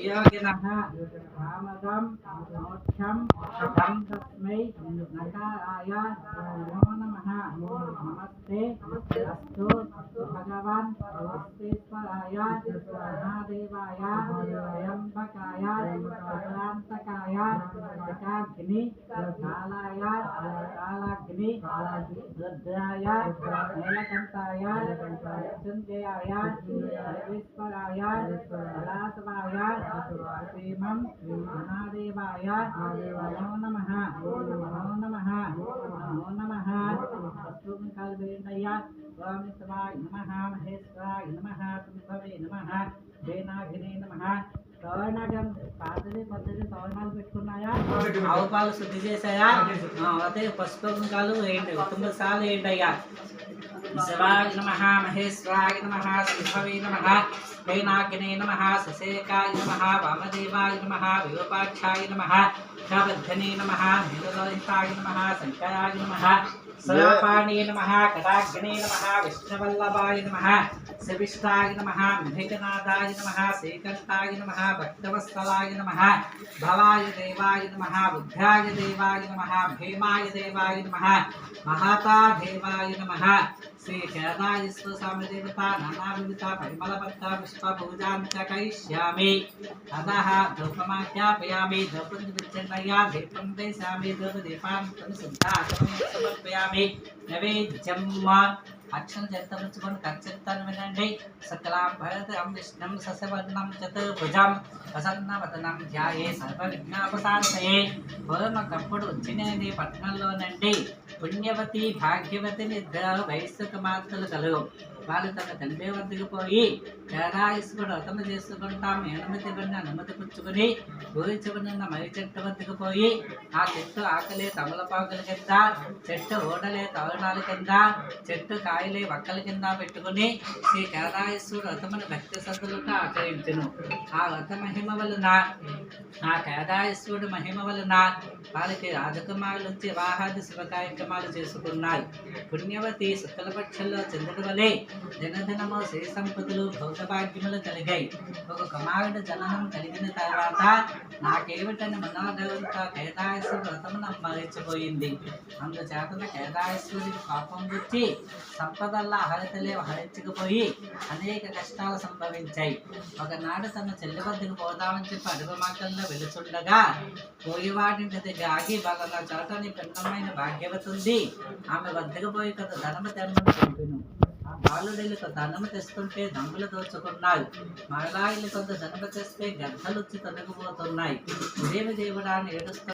योगिनः कामदं मोक्षं तं तस्मै नकाराय नमो नमः। नमस्ते अस्तु भगवान् विश्वेश्वराय महादेवाय त्र्यम्बकाय भद्रान्तकाय एकाग्नि कालाय कालाग्नि रुद्राय नीलकण्ठाय मृत्युञ्जयाय सर्वेश्वराय सदाशिवाय श्रीमं महादेवाय नमो नमः। नमो नमः। नमो नमः। अस्तुकालवेन्दया स्वामित्वाय नमः। महेश्वराय नमः। संभवे नमः। వేనాగినే నమః। తోరణం పాతది పద్ధతి తోరణాలు పెట్టుకున్నాయా? ఆవు పాలు శుద్ధి చేశాయా? అదే పసుపు కుంకాలు వేయండి, 9 సార్లు వేయండి అయ్యా. శివాయ నమః, మహేశ్వరాయ నమః, సంభవే నమః, వేనాగినే నమః, ససేకాయ నమః, వామదేవాయ నమః, విరూపాక్షాయ నమః, క్షాబద్ధనే నమః, నీలలోహితాయ నమః, శంకరాయ నమః, సర్వపాణే నమః, కటాగ్నే నమః, విష్ణువల్లభాయ నమః, శవిష్టాయ నమః, మేఘనాదాయ నమః, శ్రీకంఠాయ నమః, భక్తవత్సలాయ నమః, భవాయ దేవాయ నమః, బుద్ధాయ దేవాయ నమః, భీమాయ దేవాయ నమః, మహాతా దేవాయ నమః. శ్రీ కేదాయేశ్వర స్వామి దేవత నానావిధ పరిమళపత్ర పుష్ప పూజాం చ కరిష్యామి. అతః ధూపమాఖ్యాపయామి. ధూపం విచ్చన్నయ్యా, దీపం దర్శయామి, ధూపదీపాన్ని శుద్ధాచమనం సమర్పయామి. నైవేద్యం అక్షం చేతముచ్చుకొని కచ్చిత్తాన్ని వినండి. సకలాం భరతం విష్ణుం సశవర్ణం చతుర్భుజం ప్రసన్నవదనం ధ్యాయే సర్వవిఘ్నోపశాంతయే. పూర్వకప్పుడు వచ్చినది పట్టణంలోనండి పుణ్యవతి భాగ్యవతి నిద్ర వయస్సుకు మాతలు కలుగు. వాళ్ళు తన తండ్రి వద్దకు పోయి కేదాయేశ్వరుడు వ్రతము చేసుకుంటాం ఎనుమతి పడిన అనుమతి పుచ్చుకొని ఊరి చివరిన మర్రి చెట్టు వద్దకు పోయి ఆ చెట్టు ఆకలే తమలపాకుల కింద, చెట్టు ఓడలే తోరణాల కింద, చెట్టు కాయలే వక్కల కింద పెట్టుకుని శ్రీ కేదాయేశ్వరుడు వ్రతమును భక్తి శ్రద్ధలతో ఆచరించును. ఆ వ్రత మహిమ వలన, ఆ కేదాయేశ్వరుడు మహిమ వలన వారికి రాజకుమారులు వచ్చి వివాహాది శుభ కార్యక్రమాలు చేసుకున్నారు. పుణ్యవతి శుక్లపక్షంలో చంద్రుడి వలె దినదినము శ్రీ సంపదలు భౌతభాగ్యములు కలిగాయి. ఒక కుమారుడు జననం కలిగిన తర్వాత నాకేమిటని మనోదేవత కేదాయేశ్వరుడు వ్రతమును మరిచిపోయింది. అందుచేతన కేదాయేశ్వరుడికి కోపం వచ్చి సంపదల్లా హరితలే హరించుకుపోయి అనేక కష్టాలు సంభవించాయి. ఒకనాడు తన చెల్లి వద్దకు పోదామని చెప్పి అడుగు మాటల్లో వెలుచుండగా పోయేవాటింటి దగ్గర ఆగి వాళ్ళ చోటని భిన్నమైన భాగ్యవతి ఉంది. ఆమె వద్దకు పోయి కొంత ధనము తెమ్మని పంపిను. ఆ బాలుడిల్లు కొంత ధనము తెస్తుంటే దమ్ములు దోచుకున్నారు. మరలా ఇల్లు కొంత ధనము తెస్తే గద్దలు వచ్చి తొలగిపోతున్నాయి. ఇదేమి దేవుడా అని ఏడుస్తూ